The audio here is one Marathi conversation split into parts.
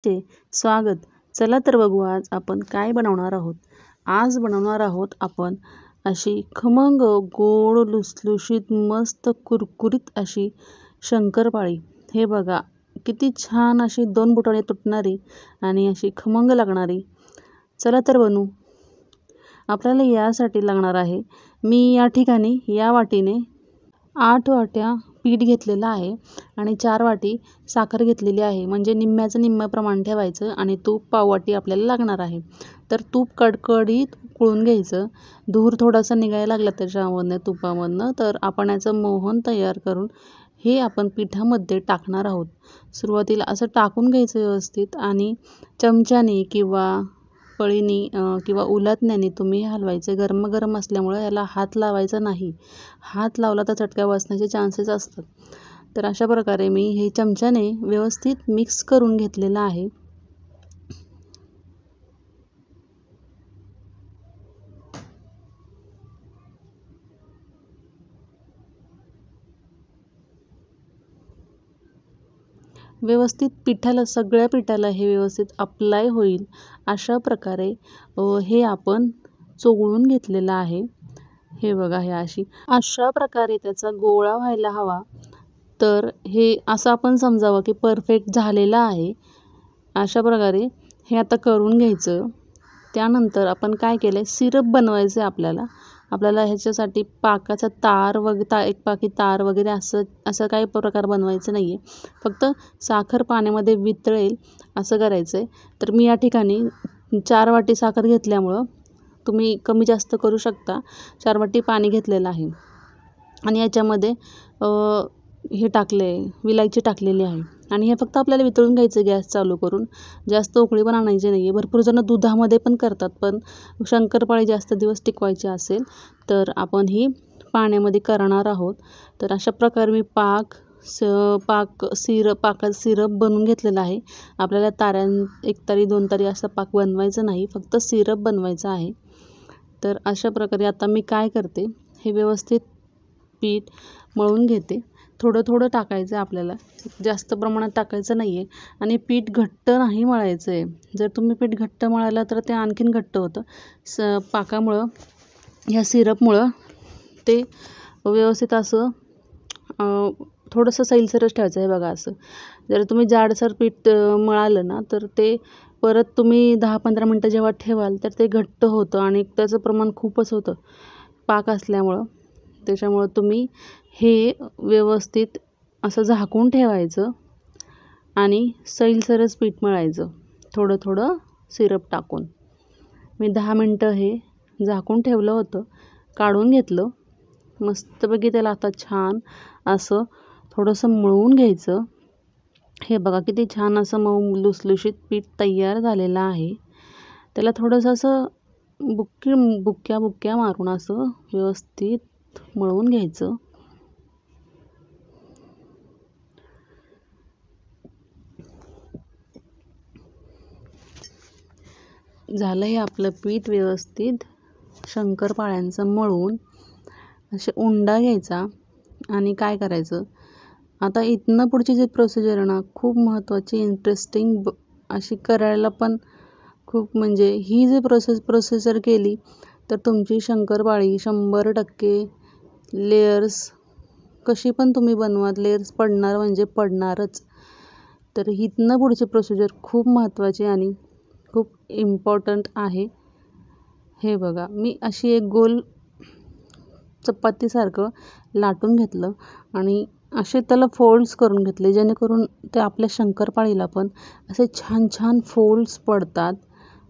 चे स्वागत. चला तर बघू आज आपण काय बनवणार आहोत. आज बनवणार आहोत आपण अशी खमंग गोड लुसलुशीत मस्त कुरकुरीत अशी शंकरपाळी. हे बघा किती छान अशी 2 बोटाने तुटणारी आणि अशी खमंग लागणारी. चला तर बनवू. आपल्याला यासाठी लागणार आहे, मी या ठिकाणी या वाटीने 8 वाट्या पीठ घेतलेलं आहे आणि 4 वाटी साखर घेतलेली आहे. म्हणजे निम्म्याचं निम्मं प्रमाण ठेवायचं आणि तूप पाव वाटी आपल्याला लागणार आहे. तर तूप कडकडीत उकळून घ्यायचं. धूर थोडासा निघायला लागला त्याच्यामधनं तुपामधनं तर आपण याचं मोहन तयार करून हे आपण पिठामध्ये टाकणार आहोत. सुरुवातीला असं टाकून घ्यायचं व्यवस्थित आणि चमच्याने किंवा पळीनी किंवा उलथण्याने तुम्ही हलवायचे. गरम असल्यामुळे याला हात लावायचा नाही. हात लावला तर चटका बसण्याचे चान्सेस असतात. तर अशा प्रकारे मी हे चमच्याने व्यवस्थित मिक्स करून घेतलेलं आहे. व्यवस्थित सगळ्या पिठाला हे व्यवस्थित अप्लाय होईल अशा प्रकारे हे आपण चोळून घेतलेलं आहे. हे बघा हे अशा प्रकारे त्याचा गोळा व्हायला हवा. तर हे असं आपण समजावं की परफेक्ट झालेलं आहे. अशा प्रकारे हे आता करून घ्यायचं. त्यानंतर आपण काय केलं, सिरप बनवायचं आहे आपल्याला ह्याच्यासाठी पाकाचा एक पाकी तार वगैरे असं काही प्रकार बनवायचं नाही आहे. फक्त साखर पाण्यामध्ये वितळेल असं करायचं आहे. तर मी या ठिकाणी 4 वाटी साखर घेतल्यामुळं तुम्ही कमी जास्त करू शकता. 4 वाटी पाणी घेतलेलं आहे आणि याच्यामध्ये हे विलायची टाकलेली आहे आणि हे फक्त आपल्याला वितळून घ्यायचं गॅस चालू करून. जास्त उकळी पण आणायची नाही आहे. भरपूर जण दुधामध्ये पण करतात, पण शंकरपाळी जास्त दिवस टिकवायची असेल तर आपण ही पाण्यामध्ये करणार आहोत. तर अशा प्रकारे मी पाकाचं सिरप बनवून घेतलेला आहे. आपल्याला 1 तारी 2 तारी असा पाक बनवायचा नाही, फक्त सिरप बनवायचा आहे. तर अशा प्रकारे आता मी काय करते, हे व्यवस्थित पीठ मळून घेते. थोडं टाकायचं आहे आपल्याला, जास्त प्रमाणात टाकायचं नाही आहे आणि पीठ घट्ट नाही मळायचं आहे. जर तुम्ही पीठ घट्ट मळालं तर ते आणखीन घट्ट होतं. पाकामुळं ह्या सिरपमुळं ते व्यवस्थित असं थोडंसं सैलसरच ठेवायचं आहे. बघा असं जर तुम्ही जाडसर पीठ मळालं ना तर ते परत तुम्ही 10-15 मिनटं जेव्हा ठेवाल तर ते घट्ट होतं आणि त्याचं प्रमाण खूपच होतं पाक असल्यामुळं. त्याच्यामुळं तुम्ही हे व्यवस्थित असं झाकून ठेवायचं आणि सैलसरच पीठ मळायचं थोडं सिरप टाकून. मी 10 मिनटं हे झाकून ठेवलं होतं, काढून घेतलं. मस्तपैकी त्याला आता छान असं थोडंसं मळून घ्यायचं. हे बघा किती छान असं मऊ लुसलुशीत पीठ तयार झालेलं आहे. त्याला थोडंसं असं बुक्क्या मारून असं व्यवस्थित मळून घ्यायचं. झालं हे आपलं पीठ व्यवस्थित शंकरपाळ्यांचं मळून. असे उंडा घ्यायचा आणि काय करायचं, आता इथनं पुढची जी प्रोसिजर आहे ना खूप महत्त्वाची, इंटरेस्टिंग अशी करायला पण खूप, म्हणजे ही जी प्रोसेसर केली तर तुमची शंकरपाळी 100% लेयर्स कशी पण तुम्ही बनवा, लेयर्स पडणार म्हणजे पडणारच. तर इथनं पुढची प्रोसिजर खूप महत्त्वाची आणि खूप इम्पॉर्टंट आहे. हे बघा मी अशी एक गोल चपातीसारखं लाटून घेतलं आणि असे त्याला फोल्ड्स करून घेतले, जेणेकरून ते आपल्या शंकरपाळीला पण असे छान फोल्ड्स पडतात.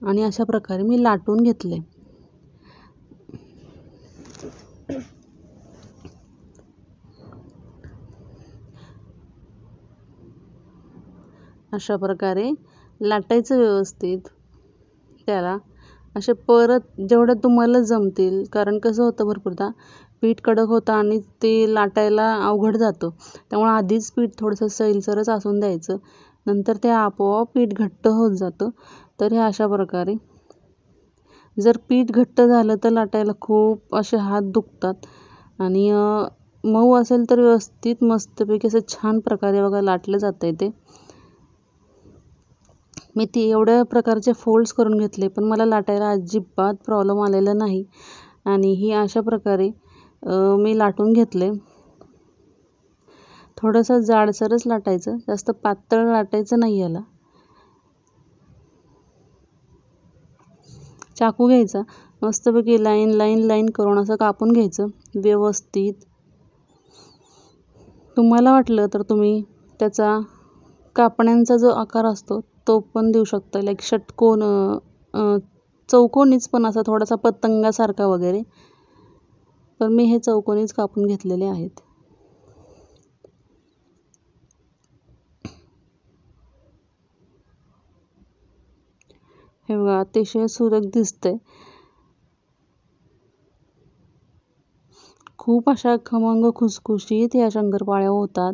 आणि अशा प्रकारे मी लाटून घेतले. अशा प्रकारे लाटायचं व्यवस्थित त्याला. असे परत जेवढं तुम्हाला जमतील, कारण कसं होतं भरपूरदा पीठ कडक होतं आणि ते लाटायला अवघड जातं. त्यामुळे आधीच पीठ थोडंसं सैलसरच असून द्यायचं, नंतर ते आपोआप पीठ घट्ट होत जातं. तर हे अशा प्रकारे, जर पीठ घट्ट झालं तर लाटायला खूप असे हात दुखतात आणि मऊ असेल तर व्यवस्थित मस्तपैकी असं छान प्रकारे बघा लाटलं जातं आहे ते. मी ती एवढ्या प्रकारचे फोल्ड्स करून घेतले, पण मला लाटायला अजिबात प्रॉब्लेम आलेला नाही. आणि ही अशा प्रकारे मी लाटून घेतले. थोडंसं जाडसरच लाटायचं, जास्त पातळ लाटायचं नाही याला. चाकू घ्यायचा, मस्तपैकी लाईन लाईन लाईन करून असं कापून घ्यायचं व्यवस्थित. तुम्हाला वाटलं तर तुम्ही त्याचा कापण्यांचा जो आकार असतो तो पण देऊ शकता, लाईक षटकोन, चौकोनीच पण असा थोडासा पतंगासारखा वगैरे. पण मी हे चौकोनीच कापून घेतलेले आहेत. हे बघा, अतिशय सुरेख दिसतंय. खूप अशा खमंग खुसखुशीत या शंकरपाळ्या होतात.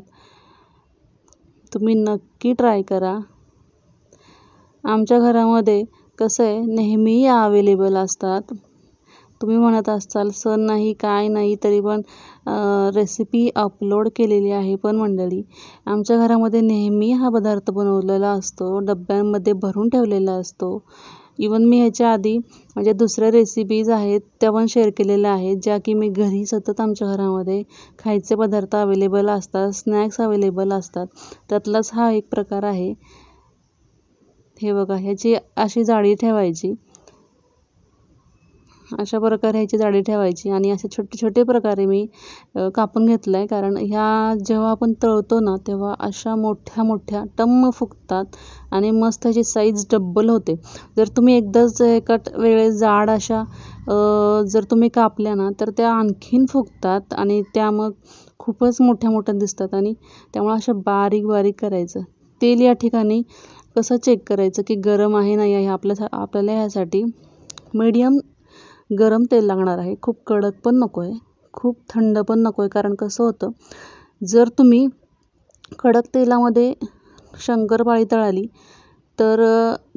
तुम्ही नक्की ट्राय करा. आमच्या घरामध्ये कसं आहे, नेहमी या अवेलेबल असतात. तुम्ही म्हणत असाल सण नाही काय नाही तरी पण रेसिपी अपलोड केलेली आहे. पण मंडळी, आमच्या घरामध्ये नेहमी हा पदार्थ बनवलेला असतो, डब्यांमध्ये भरून ठेवलेला असतो. इवन मी ह्याच्या आधी म्हणजे दुसऱ्या रेसिपीज आहेत त्या पण शेअर केलेल्या आहेत, ज्या की मी घरी सतत आमच्या घरामध्ये खायचे पदार्थ अवेलेबल असतात, स्नॅक्स अवेलेबल असतात. त्यातलाच हा एक प्रकार आहे. हे बघा, ह्याची अशी जाळी ठेवायची, अशा प्रकारे ह्याची जाळी ठेवायची आणि असे छोटे छोटे प्रकारे मी कापून घेतलं आहे. कारण ह्या जेव्हा आपण तळतो ना तेव्हा अशा मोठ्या मोठ्या टम्म फुगतात आणि मस्त ह्याची साईज डब्बल होते. जर तुम्ही एकदाच एका वेळेस जाड अशा जर तुम्ही कापल्या ना तर त्या आणखीन फुगतात आणि त्या मग खूपच मोठ्या मोठ्या दिसतात. आणि त्यामुळे अशा बारीक बारीक करायचं. तेल या ठिकाणी कसं चेक करायचं की गरम आहे नाही आहे. आपल्याला ह्यासाठी मीडियम गरम तेल लागणार आहे. खूप कडक पण नको आहे, खूप थंड पण नको आहे. कारण कसं होतं, जर तुम्ही कडक तेलामध्ये शंकरपाळी तळाली तर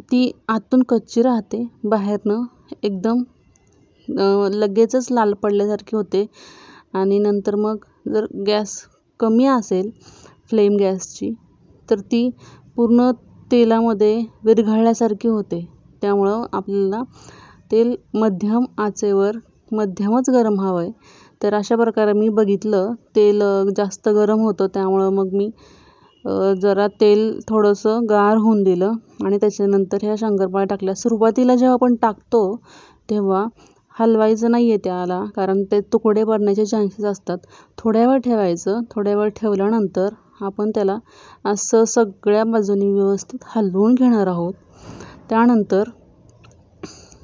ती आतून कच्ची राहते, बाहेरनं एकदम लगेचच लाल पडल्यासारखी होते. आणि नंतर मग जर गॅस कमी असेल फ्लेम गॅसची तर ती पूर्ण तेलामध्ये विरघळल्यासारखी होते. त्यामुळं आपल्याला तेल मध्यम आचेवर मध्यमच गरम हवं आहे. तर अशा प्रकारे मी बघितलं तेल जास्त गरम होतं, त्यामुळं मग मी जरा तेल थोडंसं गार होऊन दिलं आणि त्याच्यानंतर ह्या शंकरपाळ्या टाकल्या. सुरुवातीला जेव्हा आपण टाकतो तेव्हा हलवायचं नाही आहे त्याला, कारण ते तुकडे पडण्याचे चान्सेस असतात. थोड्या वेळ ठेवायचं. थोड्या वेळ ठेवल्यानंतर आपण त्याला असं सगळ्या बाजूनी व्यवस्थित हलवून घेणार आहोत. त्यानंतर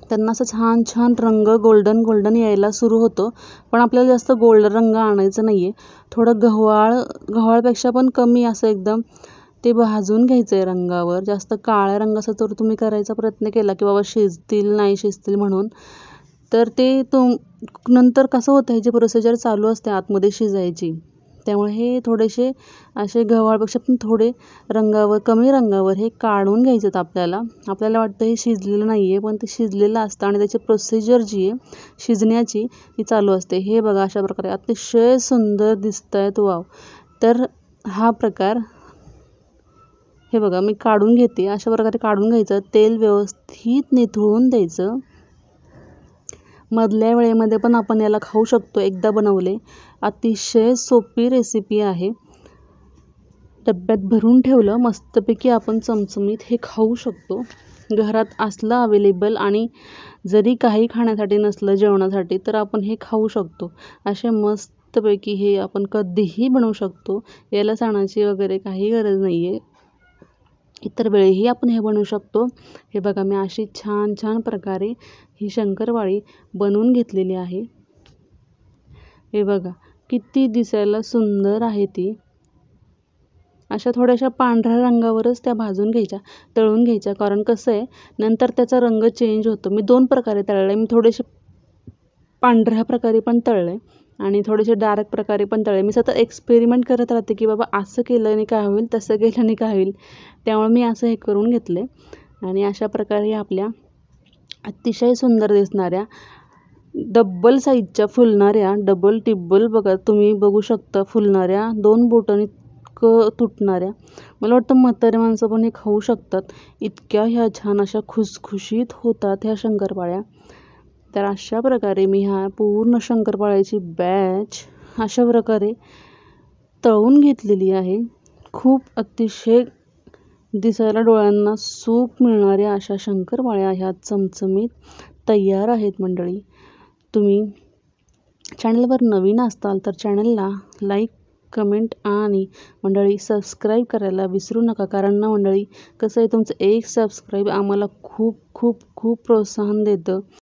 त्यांना असं छान छान रंग गोल्डन गोल्डन यायला सुरू होतो. पण आपल्याला जास्त गोल्ड रंग आणायचं नाही आहे. थोडं गव्हाळपेक्षा पण कमी असं एकदम ते भाजून घ्यायचं आहे रंगावर. जास्त काळ्या रंगाचा जर तुम्ही करायचा प्रयत्न केला की बाबा शिजतील नाही शिजतील म्हणून, तर ते नंतर कसं होतं, ह्याची प्रोसिजर चालू असते आतमध्ये शिजायची. त्यामुळे हे थोडेसे असे गव्हाळपेक्षा पण थोडे रंगावर कमी रंगावर हे काढून घ्यायचेत आपल्याला. आपल्याला वाटतं हे शिजलेलं नाही आहे, पण ते शिजलेलं असतं आणि त्याची प्रोसिजर जी आहे शिजण्याची ती चालू असते. हे बघा, अशा प्रकारे अतिशय सुंदर दिसत आहेत. वाव. तर हा प्रकार हे बघा मी काढून घेते. अशा प्रकारे काढून घ्यायचं, तेल व्यवस्थित निथळून द्यायचं. मधल्या वेळेमध्ये पण आपण याला खाऊ शकतो. एकदा बनवले, अतिशय सोपी रेसिपी आहे. डब्यात भरून ठेवलं मस्तपैकी आपण चमचमीत हे खाऊ शकतो. घरात असलं अवेलेबल आणि जरी काही खाण्यासाठी नसलं जेवणासाठी तर आपण हे खाऊ शकतो. असे मस्तपैकी हे आपण कधीही बनवू शकतो. याला सणाची वगैरे काही गरज नाही आहे. इतर वेळेही आपण हे बनवू शकतो. हे बघा, मी अशी छान छान प्रकारे ही शंकरपाळी बनवून घेतलेली आहे. हे बघा किती दिसायला सुंदर आहे ती. अशा थोड्याशा पांढऱ्या रंगावरच त्या भाजून घ्यायच्या, तळून घ्यायच्या. कारण कसं आहे, नंतर त्याचा रंग चेंज होतो. मी 2 प्रकारे तळले. मी थोडेसे पांढऱ्या प्रकारे पण तळले आणि थोडेसे डार्क प्रकारे पण तळले. मी सतत एक्सपेरिमेंट करत राहते की बाबा असं केल्याने काय होईल, तसं केल्याने काय होईल. त्यामुळे मी असं हे करून घेतले आणि अशा प्रकारे आपल्या अतिशय सुंदर दिसणाऱ्या डबल साईजच्या फुलणाऱ्या, डबल टिब्बल बघा तुम्ही बघू शकता, फुलणाऱ्या 2 बोटांनी तुटणाऱ्या. मला वाटतं म्हातारे माणसं पण हे खाऊ शकतात. इतक्या ह्या छान अशा खुसखुशीत होतात ह्या शंकरपाळ्या. तर अशा प्रकारे मी ह्या पूर्ण शंकरपाळ्याची बॅच अशा प्रकारे तळून घेतलेली आहे. खूप अतिशय दिसायला डोळ्यांना सूप मिळणाऱ्या अशा शंकरपाळ्या ह्या चमचमीत तयार आहेत मंडळी. तुम्ही चॅनलवर नवीन असताल तर चॅनलला लाईक, कमेंट आणि मंडळी सबस्क्राईब करायला विसरू नका. कारण ना मंडळी कसं आहे, तुमचं एक सबस्क्राईब आम्हाला खूप खूप खूप प्रोत्साहन देतं.